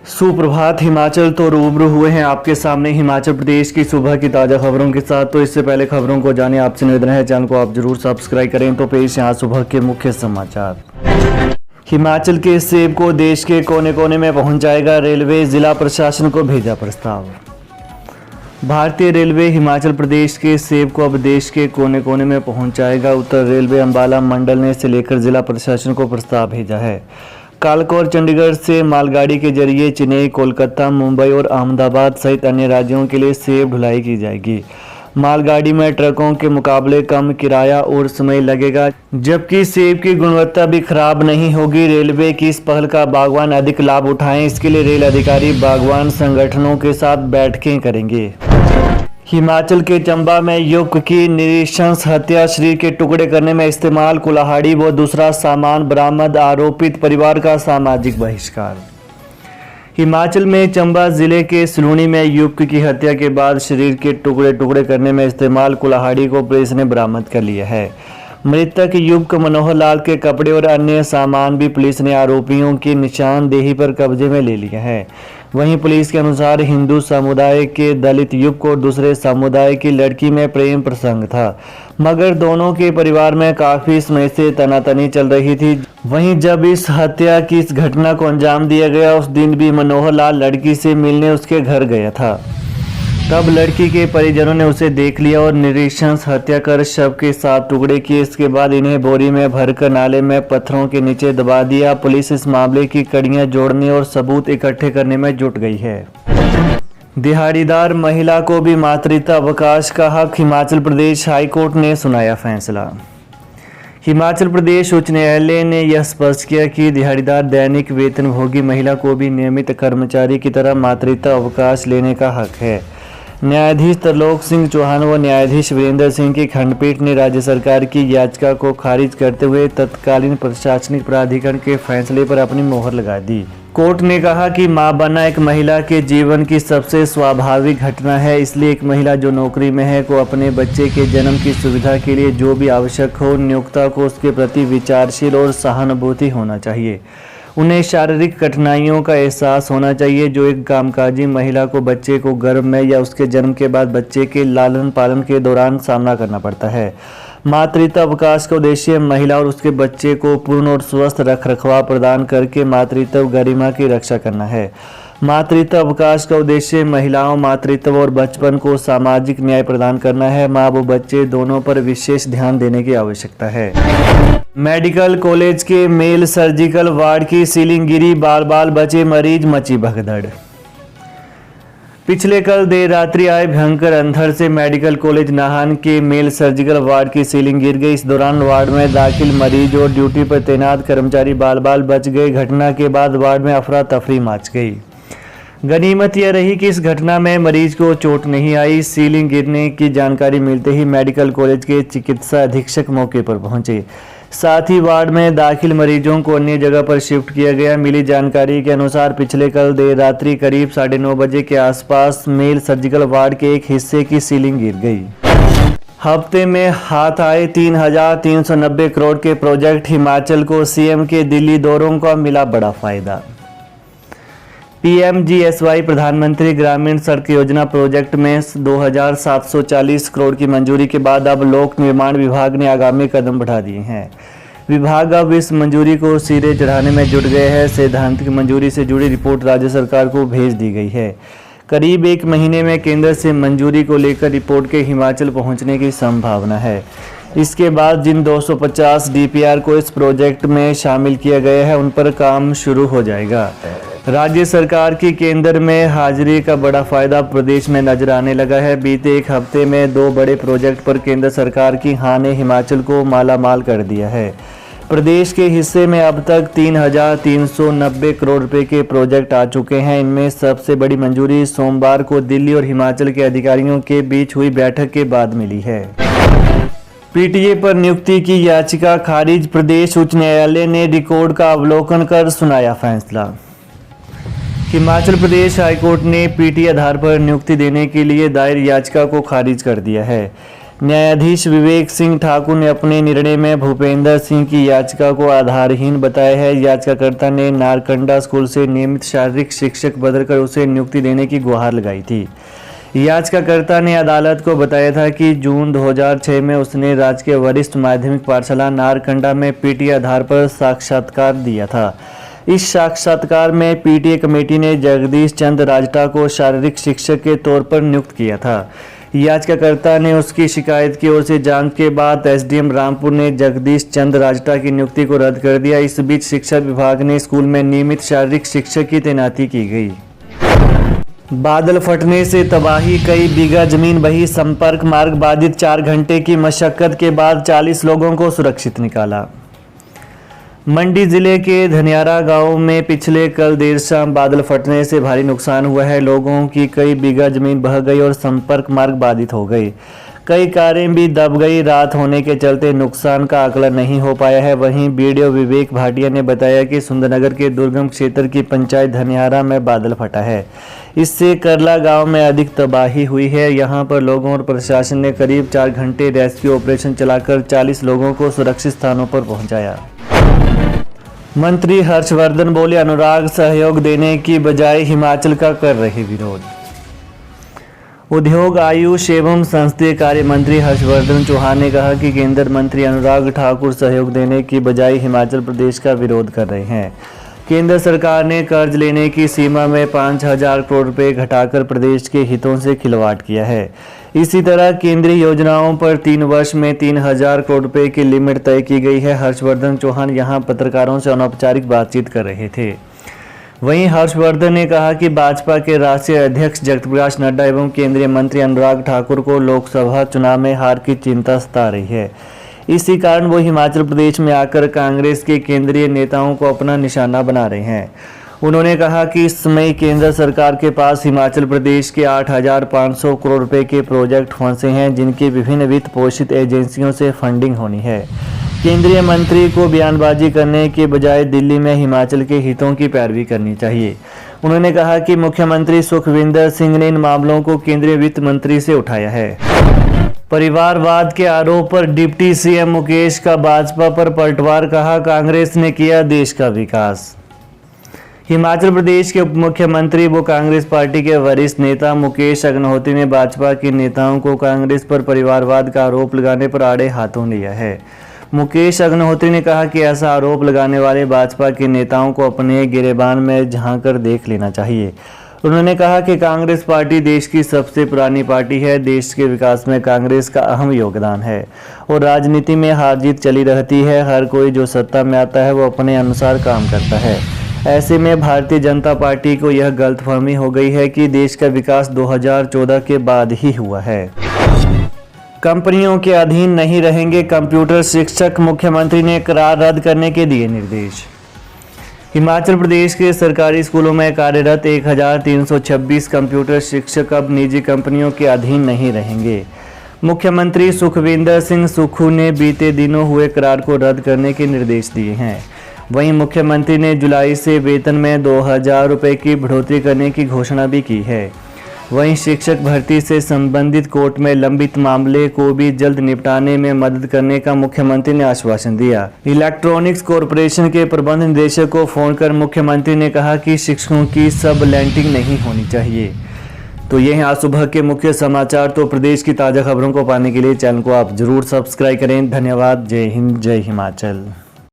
सुप्रभात। हिमाचल तो रूबरू हुए हैं आपके सामने हिमाचल प्रदेश की सुबह की ताज़ा खबरों के साथ। तो इससे पहले खबरों को जाने आपसे निवेदन है, चैनल को आप जरूर सब्सक्राइब करें। तो पेश यहाँ सुबह के मुख्य समाचार। हिमाचल के सेब को देश के कोने कोने में पहुंचाएगा रेलवे, जिला प्रशासन को भेजा प्रस्ताव। भारतीय रेलवे हिमाचल प्रदेश के सेब को अब देश के कोने कोने में पहुंचाएगा। उत्तर रेलवे अंबाला मंडल ने इसे लेकर जिला प्रशासन को प्रस्ताव भेजा है। कालका और चंडीगढ़ से मालगाड़ी के जरिए चेन्नई, कोलकाता, मुंबई और अहमदाबाद सहित अन्य राज्यों के लिए सेब ढुलाई की जाएगी। मालगाड़ी में ट्रकों के मुकाबले कम किराया और समय लगेगा, जबकि सेब की गुणवत्ता भी खराब नहीं होगी। रेलवे की इस पहल का बागवान अधिक लाभ उठाएं, इसके लिए रेल अधिकारी बागवान संगठनों के साथ बैठकें करेंगे। हिमाचल के चंबा में युवक की नृशंस हत्या, शरीर के टुकड़े करने में इस्तेमाल कुल्हाड़ी व दूसरा सामान बरामद, आरोपित परिवार का सामाजिक बहिष्कार। हिमाचल में चंबा जिले के सलूनी में युवक की हत्या के बाद शरीर के टुकड़े टुकड़े करने में इस्तेमाल कुल्हाड़ी को पुलिस ने बरामद कर लिया है। मृतक युवक मनोहर लाल के कपड़े और अन्य सामान भी पुलिस ने आरोपियों की निशानदेही पर कब्जे में ले लिया है। वहीं पुलिस के अनुसार हिंदू समुदाय के दलित युवक और दूसरे समुदाय की लड़की में प्रेम प्रसंग था, मगर दोनों के परिवार में काफी समय से तनातनी चल रही थी। वहीं जब इस हत्या की इस घटना को अंजाम दिया गया, उस दिन भी मनोहर लाल लड़की से मिलने उसके घर गया था। तब लड़की के परिजनों ने उसे देख लिया और नृशंस हत्या कर शव के 7 टुकड़े किए। इसके बाद इन्हें बोरी में भरकर नाले में पत्थरों के नीचे दबा दिया। पुलिस इस मामले की कड़ियां जोड़ने और सबूत इकट्ठे करने में जुट गई है। दिहाड़ीदार महिला को भी मातृत्व अवकाश का हक, हिमाचल प्रदेश हाईकोर्ट ने सुनाया फैसला। हिमाचल प्रदेश उच्च न्यायालय ने यह स्पष्ट किया कि दिहाड़ीदार दैनिक वेतनभोगी महिला को भी नियमित कर्मचारी की तरह मातृत्व अवकाश लेने का हक है। न्यायाधीश त्रिलोक सिंह चौहान व न्यायाधीश वीरेंद्र सिंह की खंडपीठ ने राज्य सरकार की याचिका को खारिज करते हुए तत्कालीन प्रशासनिक प्राधिकरण के फैसले पर अपनी मोहर लगा दी। कोर्ट ने कहा कि मां बनना एक महिला के जीवन की सबसे स्वाभाविक घटना है, इसलिए एक महिला जो नौकरी में है को अपने बच्चे के जन्म की सुविधा के लिए जो भी आवश्यक हो, नियोक्ता को उसके प्रति विचारशील और सहानुभूति होना चाहिए। उन्हें शारीरिक कठिनाइयों का एहसास होना चाहिए जो एक कामकाजी महिला को बच्चे को गर्भ में या उसके जन्म के बाद बच्चे के लालन पालन के दौरान सामना करना पड़ता है। मातृत्व अवकाश का उद्देश्य महिला और उसके बच्चे को पूर्ण और स्वस्थ रखरखाव प्रदान करके मातृत्व गरिमा की रक्षा करना है। मातृत्व अवकाश का उद्देश्य महिलाओं, मातृत्व और बचपन को सामाजिक न्याय प्रदान करना है। माँ व बच्चे दोनों पर विशेष ध्यान देने की आवश्यकता है। मेडिकल कॉलेज के मेल सर्जिकल वार्ड की सीलिंग गिरी, बाल बाल बचे मरीज, मची भगदड़। पिछले कल देर रात्रि आए भयंकर अंधड़ से मेडिकल कॉलेज नाहन के मेल सर्जिकल वार्ड की सीलिंग गिर गई। इस दौरान वार्ड में दाखिल मरीज और ड्यूटी पर तैनात कर्मचारी बाल बाल बच गए। घटना के बाद वार्ड में अफरा तफरी मच गई। गनीमत यह रही कि इस घटना में मरीज को चोट नहीं आई। सीलिंग गिरने की जानकारी मिलते ही मेडिकल कॉलेज के चिकित्सा अधीक्षक मौके पर पहुंचे। साथ ही वार्ड में दाखिल मरीजों को अन्य जगह पर शिफ्ट किया गया। मिली जानकारी के अनुसार पिछले कल देर रात्रि करीब 9:30 बजे के आसपास मेल सर्जिकल वार्ड के एक हिस्से की सीलिंग गिर गई। हफ्ते में हाथ आए 3,390 करोड़ के प्रोजेक्ट, हिमाचल को सीएम के दिल्ली दौरों का मिला बड़ा फायदा। पीएमजीएसवाई प्रधानमंत्री ग्रामीण सड़क योजना प्रोजेक्ट में 2,740 करोड़ की मंजूरी के बाद अब लोक निर्माण विभाग ने आगामी कदम बढ़ा दिए हैं। विभाग अब इस मंजूरी को सिरे चढ़ाने में जुट गए हैं। सैद्धांतिक मंजूरी से जुड़ी रिपोर्ट राज्य सरकार को भेज दी गई है। करीब 1 महीने में केंद्र से मंजूरी को लेकर रिपोर्ट के हिमाचल पहुंचने की संभावना है। इसके बाद जिन 250 डीपीआर को इस प्रोजेक्ट में शामिल किया गया है उन पर काम शुरू हो जाएगा। राज्य सरकार की केंद्र में हाजिरी का बड़ा फायदा प्रदेश में नजर आने लगा है। बीते एक हफ्ते में 2 बड़े प्रोजेक्ट पर केंद्र सरकार की हां ने हिमाचल को मालामाल कर दिया है। प्रदेश के हिस्से में अब तक 3,390 करोड़ रुपए के प्रोजेक्ट आ चुके हैं। इनमें सबसे बड़ी मंजूरी सोमवार को दिल्ली और हिमाचल के अधिकारियों के बीच हुई बैठक के बाद मिली है। पीटीए पर नियुक्ति की याचिका खारिज, प्रदेश उच्च न्यायालय ने रिकॉर्ड का अवलोकन कर सुनाया फैसला। हिमाचल प्रदेश हाईकोर्ट ने पीटीए आधार पर नियुक्ति देने के लिए दायर याचिका को खारिज कर दिया है। न्यायाधीश विवेक सिंह ठाकुर ने अपने निर्णय में भूपेंद्र सिंह की याचिका को आधारहीन बताया है। याचिकाकर्ता ने नारकंडा स्कूल से नियमित शारीरिक शिक्षक बदलकर उसे नियुक्ति देने की गुहार लगाई थी। याचिकाकर्ता ने अदालत को बताया था कि जून 2006 में उसने राजकीय वरिष्ठ माध्यमिक पाठशाला नारकंडा में पीटीए आधार पर साक्षात्कार दिया था। इस साक्षात्कार में पीटीए कमेटी ने जगदीश चंद्र राजटा को शारीरिक शिक्षक के तौर पर नियुक्त किया था। याचिकाकर्ता ने उसकी शिकायत की ओर से जांच के बाद एसडीएम रामपुर ने जगदीश चंद्र राजटा की नियुक्ति को रद्द कर दिया। इस बीच शिक्षा विभाग ने स्कूल में नियमित शारीरिक शिक्षक की तैनाती की गई। बादल फटने से तबाही, कई बीघा जमीन बही, संपर्क मार्ग बाधित। 4 घंटे की मशक्कत के बाद 40 लोगों को सुरक्षित निकाला। मंडी जिले के धनियारा गांव में पिछले कल देर शाम बादल फटने से भारी नुकसान हुआ है। लोगों की कई बीघा जमीन बह गई और संपर्क मार्ग बाधित हो गई। कई कारें भी दब गई। रात होने के चलते नुकसान का आकलन नहीं हो पाया है। वहीं बीडीओ विवेक भाटिया ने बताया कि सुंदरनगर के दुर्गम क्षेत्र की पंचायत धनियारा में बादल फटा है। इससे करला गांव में अधिक तबाही हुई है। यहां पर लोगों और प्रशासन ने करीब 4 घंटे रेस्क्यू ऑपरेशन चलाकर 40 लोगों को सुरक्षित स्थानों पर पहुंचाया। मंत्री हर्षवर्धन बोले, अनुराग सहयोग देने की बजाय हिमाचल का कर रहे विरोध। उद्योग, आयुष एवं संसदीय कार्य मंत्री हर्षवर्धन चौहान ने कहा कि केंद्रीय मंत्री अनुराग ठाकुर सहयोग देने की बजाय हिमाचल प्रदेश का विरोध कर रहे हैं। केंद्र सरकार ने कर्ज लेने की सीमा में 5,000 करोड़ रुपए घटाकर प्रदेश के हितों से खिलवाड़ किया है। इसी तरह केंद्रीय योजनाओं पर 3 वर्ष में 3,000 करोड़ रुपए की लिमिट तय की गई है। हर्षवर्धन चौहान यहां पत्रकारों से अनौपचारिक बातचीत कर रहे थे। वहीं हर्षवर्धन ने कहा कि भाजपा के राष्ट्रीय अध्यक्ष जगत प्रकाश नड्डा एवं केंद्रीय मंत्री अनुराग ठाकुर को लोकसभा चुनाव में हार की चिंता सता रही है। इसी कारण वो हिमाचल प्रदेश में आकर कांग्रेस के केंद्रीय नेताओं को अपना निशाना बना रहे हैं। उन्होंने कहा कि इस समय केंद्र सरकार के पास हिमाचल प्रदेश के 8,500 करोड़ रुपए के प्रोजेक्ट फंसे हैं, जिनकी विभिन्न वित्त पोषित एजेंसियों से फंडिंग होनी है। केंद्रीय मंत्री को बयानबाजी करने के बजाय दिल्ली में हिमाचल के हितों की पैरवी करनी चाहिए। उन्होंने कहा कि मुख्यमंत्री सुखविंदर सिंह ने इन मामलों को केंद्रीय वित्त मंत्री से उठाया है। परिवारवाद के आरोप पर डिप्टी सीएम मुकेश का भाजपा पर पलटवार, कहा कांग्रेस ने किया देश का विकास। हिमाचल प्रदेश के उप मुख्यमंत्री व कांग्रेस पार्टी के वरिष्ठ नेता मुकेश अग्निहोत्री ने भाजपा के नेताओं को कांग्रेस पर परिवारवाद का आरोप लगाने पर आड़े हाथों लिया है। मुकेश अग्निहोत्री ने कहा कि ऐसा आरोप लगाने वाले भाजपा के नेताओं को अपने गिरेबान में झांककर देख लेना चाहिए। उन्होंने कहा कि कांग्रेस पार्टी देश की सबसे पुरानी पार्टी है। देश के विकास में कांग्रेस का अहम योगदान है और राजनीति में हार जीत चली रहती है। हर कोई जो सत्ता में आता है वो अपने अनुसार काम करता है। ऐसे में भारतीय जनता पार्टी को यह गलतफहमी हो गई है कि देश का विकास 2014 के बाद ही हुआ है। कंपनियों के अधीन नहीं रहेंगे कंप्यूटर शिक्षक, मुख्यमंत्री ने करार रद्द करने के दिए निर्देश। हिमाचल प्रदेश के सरकारी स्कूलों में कार्यरत 1,326 कंप्यूटर शिक्षक अब निजी कंपनियों के अधीन नहीं रहेंगे। मुख्यमंत्री सुखविंदर सिंह सुक्खू ने बीते दिनों हुए करार को रद्द करने के निर्देश दिए हैं। वहीं मुख्यमंत्री ने जुलाई से वेतन में 2,000 रुपये की बढ़ोतरी करने की घोषणा भी की है। वहीं शिक्षक भर्ती से संबंधित कोर्ट में लंबित मामले को भी जल्द निपटाने में मदद करने का मुख्यमंत्री ने आश्वासन दिया। इलेक्ट्रॉनिक्स कॉरपोरेशन के प्रबंध निदेशक को फोन कर मुख्यमंत्री ने कहा कि शिक्षकों की सब लैंडिंग नहीं होनी चाहिए। तो ये हैं आज सुबह के मुख्य समाचार। तो प्रदेश की ताज़ा खबरों को पाने के लिए चैनल को आप जरूर सब्सक्राइब करें। धन्यवाद। जय हिंद, जय हिमाचल।